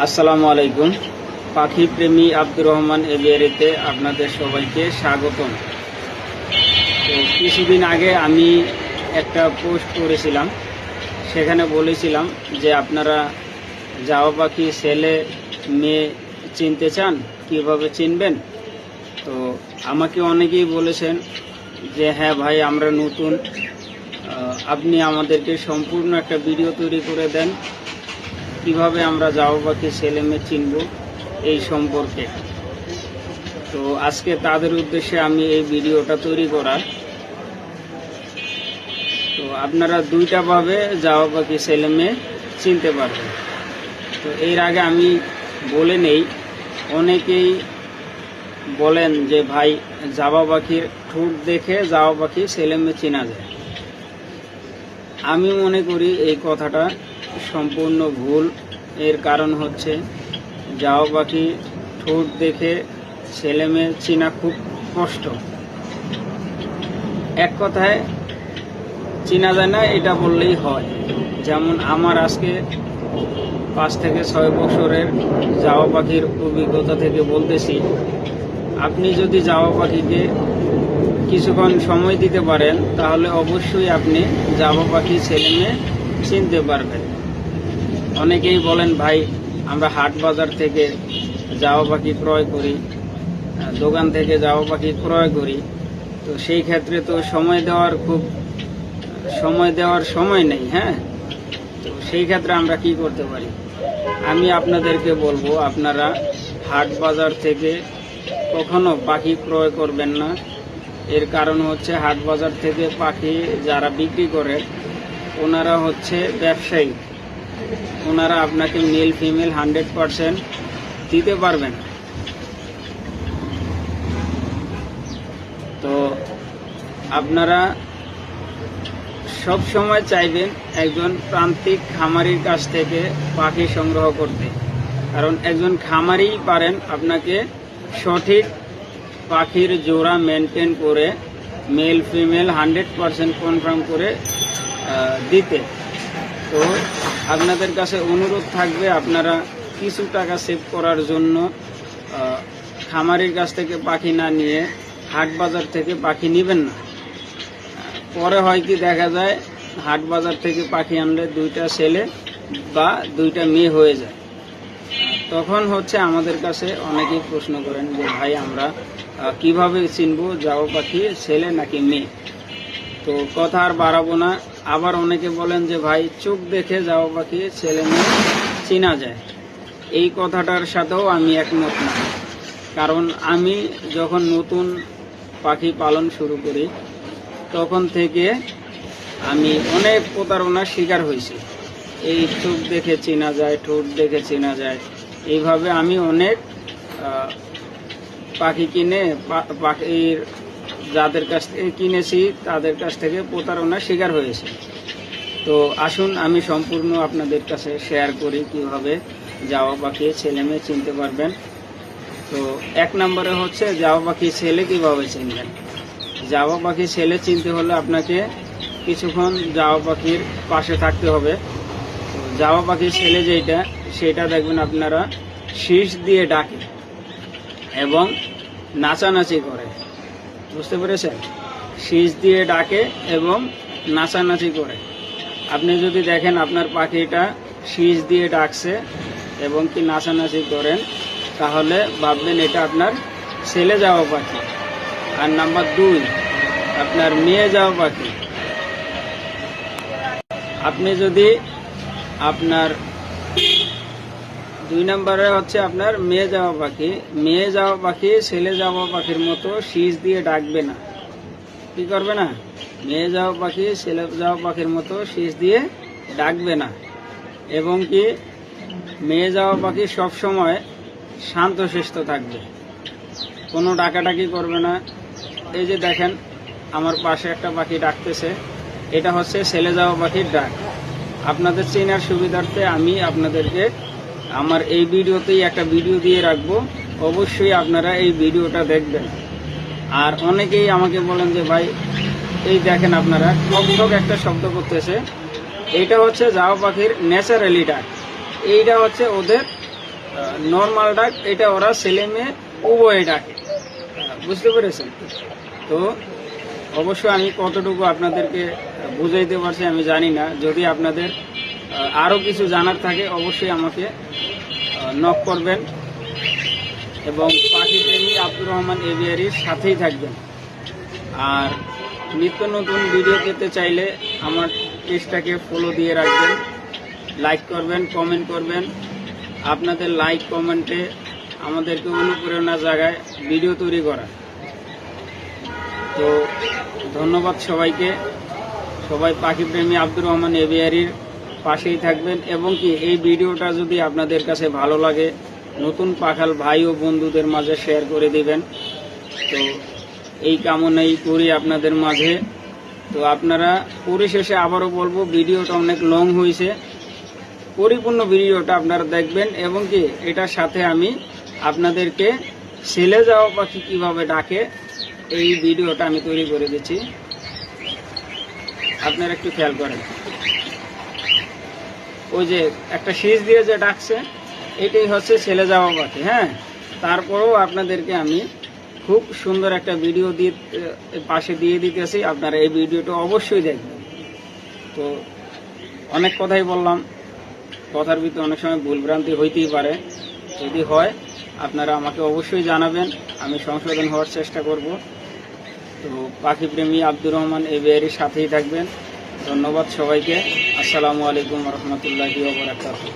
আসসালামু আলাইকুম। পাখি প্রেমী আব্দুর রহমান এভিয়ারিতে আপনাদের সবাইকে স্বাগতম। তো কিছুদিন আগে আমি একটা পোস্ট করেছিলাম, সেখানে বলেছিলাম যে আপনারা জাওয়া পাখি ছেলে মেয়ে চিনতে চান, কিভাবে চিনবেন। তো আমাকে অনেকেই বলেছেন যে হ্যাঁ ভাই, আমরা নতুন, আপনি আমাদেরকে সম্পূর্ণ একটা ভিডিও তৈরি করে দেন কিভাবে আমরা জাওয়া পাখি ছেলে মেয়ে চিনব এই সম্পর্কে। তো আজকে তাদের উদ্দেশ্যে আমি এই ভিডিওটা তৈরি করার। তো আপনারা দুইটা ভাবে জাওয়া পাখি ছেলে মেয়ে চিনতে পারবেন। তো এর আগে আমি বলে নেই, অনেকেই বলেন যে ভাই জাওয়া পাখির ঠোঁট দেখে জাওয়া পাখি ছেলে মেয়ে চেনা যায়। আমি মনে করি এই কথাটা সম্পূর্ণ ভুল। এর কারণ হচ্ছে জাওয়া পাখি ঠোঁট দেখে ছেলে মেয়ে চেনা খুব কষ্ট। এক কথায় চেনা যায় না এটা বললেই হয়। যেমন আমার আজকে 5 থেকে 6 বছরের জাওয়া পাখির অভিজ্ঞতা থেকে বলতেছি, আপনি যদি জাওয়া পাখিকে কিছুক্ষণ সময় দিতে পারেন তাহলে অবশ্যই আপনি জাওয়া পাখি ছেলে মেয়ে চিনতে পারবেন। অনেকেই বলেন ভাই আমরা হাট বাজার থেকে জাওয়া পাখি ক্রয় করি, দোকান থেকে জাওয়া পাখি ক্রয় করি, তো সেই ক্ষেত্রে তো সময় দেওয়ার সময় নেই। হ্যাঁ, তো সেই ক্ষেত্রে আমরা কি করতে পারি? আমি আপনাদেরকে বলবো, আপনারা হাট বাজার থেকে কখনো পাখি ক্রয় করবেন না। এর কারণ হচ্ছে হাট বাজার থেকে পাখি যারা বিক্রি করে ওনারা হচ্ছে ব্যবসায়ী, ওনারা আপনাকে মেল ফিমেল 100% দিতে পারবেন। তো আপনারা সব সময় চাইবেন একজন প্রান্তিক খামারির কাছ থেকে পাখি সংগ্রহ করতে, কারণ একজন খামারি পারেন আপনাকে সঠিক পাখির জোড়া মেনটেন করে মেল ফিমেল 100% কনফার্ম করে দিতে। তো আপনাদের কাছে অনুরোধ থাকবে, আপনারা কিছু টাকা সেভ করার জন্য খামারির কাছ থেকে পাখি না নিয়ে হাট বাজার থেকে পাখি নেবেন না। পরে হয় কি দেখা যায়, হাট বাজার থেকে পাখি আনলে 2টা ছেলে বা 2টা মেয়ে হয়ে যায়। তখন হচ্ছে আমাদের কাছে অনেকেই প্রশ্ন করেন যে ভাই আমরা কিভাবে চিনবো জাওয়া পাখি ছেলে নাকি মেয়ে। তো কথা আর বাড়াবো না। আবার অনেকে বলেন যে ভাই চোখ দেখে জাওয়া পাখি ছেলে মেয়ে চেনা যায়। এই কথাটার সাথেও আমি একমত না, কারণ আমি যখন নতুন পাখি পালন শুরু করি তখন থেকে আমি অনেক প্রতারণার শিকার হয়েছি। এই চোখ দেখে চেনা যায়, ঠোঁট দেখে চেনা যায়, এইভাবে আমি অনেক পাখি কিনে পাখির যাদের কাছ থেকে কিনেছি তাদের কাছ থেকে প্রতারণার শিকার হয়েছে। তো আসুন আমি সম্পূর্ণ আপনাদের কাছে শেয়ার করি কিভাবে জাওয়া পাখি ছেলে মেয়ে চিনতে পারবেন। তো 1 নম্বরে হচ্ছে জাওয়া পাখি ছেলে কিভাবে চিনবেন। জাওয়া পাখি ছেলে চিনতে হলে আপনাকে কিছুক্ষণ জাওয়া পাখির পাশে থাকতে হবে। তো জাওয়া পাখি ছেলে সেটা দেখবেন আপনারা শীষ দিয়ে ডাকে এবং নাচানাচি করে। বুঝতে পেরেছেন? শীষ দিয়ে ডাকে এবং নাচানাচি করে। আপনি যদি দেখেন আপনার পাখিটা শীষ দিয়ে ডাকছে এবং কি নাচানাচি করেন, তাহলে ভাববেন এটা আপনার ছেলে জাওয়া পাখি। আর নাম্বার 2, আপনার মেয়ে জাওয়া পাখি। আপনি যদি আপনার 2 নম্বরে হচ্ছে আপনার মেয়ে জাওয়া পাখি ছেলে জাওয়া পাখির মতো শীষ দিয়ে ডাকবে না। কি করবে না? মেয়ে জাওয়া পাখি ছেলে জাওয়া পাখির মতো শীষ দিয়ে ডাকবে না। এবং কি মেয়ে জাওয়া পাখি সবসময় শান্তশিষ্ট থাকবে, কোনো ডাকাডাকি করবে না। এই যে দেখেন আমার পাশে একটা পাখি ডাকতেছে, এটা হচ্ছে ছেলে জাওয়া পাখির ডাক। আপনাদের চেনার সুবিধার্থে আমি আপনাদেরকে আমার এই ভিডিওতেই একটা ভিডিও দিয়ে রাখবো, অবশ্যই আপনারা এই ভিডিওটা দেখবেন। আর অনেকেই আমাকে বলেন যে ভাই এই দেখেন আপনারা ঠক একটা শব্দ করতেছে, এইটা হচ্ছে জাওয়া পাখির ন্যাচারালি ডাক। এইটা হচ্ছে ওদের নর্মাল ডাক, এটা ওরা ছেলে মেয়ে উভয়ে ডাকে। বুঝতে পেরেছেন? তো অবশ্যই আমি কতটুকু আপনাদেরকে বুঝাইতে পারছি আমি জানি না। যদি আপনাদের আরও কিছু জানার থাকে অবশ্যই আমাকে নক করবেন এবং পাখি প্রেমী আব্দুর রহমান এভিয়ারির সাথেই থাকবেন। আর নিত্য নতুন ভিডিও পেতে চাইলে আমার পেজটাকে ফলো দিয়ে রাখবেন, লাইক করবেন, কমেন্ট করবেন। আপনাদের লাইক কমেন্টে আমাদেরকে অনুপ্রেরণা জাগায় ভিডিও তৈরি করা। তো ধন্যবাদ সবাইকে। সবাই পাখিপ্রেমী আব্দুর রহমান এভিয়ারির পাশেই থাকবেন এবং কি এই ভিডিওটা যদি আপনাদের কাছে ভালো লাগে নতুন পাখাল ভাই ও বন্ধুদের মাঝে শেয়ার করে দিবেন। তো এই কামনাই করি আপনাদের মাঝে। তো আপনারা পরিশেষে আবারও বলবো, ভিডিওটা অনেক লং হয়েছে, পরিপূর্ণ ভিডিওটা আপনারা দেখবেন এবং কি এটার সাথে আমি আপনাদেরকে ছেলে যাওয়া পাখি কিভাবে ডাকে এই ভিডিওটা আমি তৈরি করে দিচ্ছি। আপনারা একটু খেয়াল করেন, ওই যে একটা শীষ দিয়ে যে ডাকছে এটাই হচ্ছে ছেলে যাওয়া পাখি। হ্যাঁ, তারপরেও আপনাদেরকে আমি খুব সুন্দর একটা ভিডিও দিয়ে পাশে দিয়ে দিতেছি, আপনারা এই ভিডিওটা অবশ্যই দেখবেন। তো অনেক কথাই বললাম, কথার ভিতরে অনেক সময় ভুলভ্রান্তি হইতেই পারে। যদি হয় আপনারা আমাকে অবশ্যই জানাবেন, আমি সংশোধন হওয়ার চেষ্টা করব। তো পাখিপ্রেমী আব্দুর রহমান এভিয়ারির সাথেই থাকবেন। ধন্যবাদ সবাইকে। আসসালামু আলাইকুম রহমতুল্লাহি ওয়া বারাকাতুহু।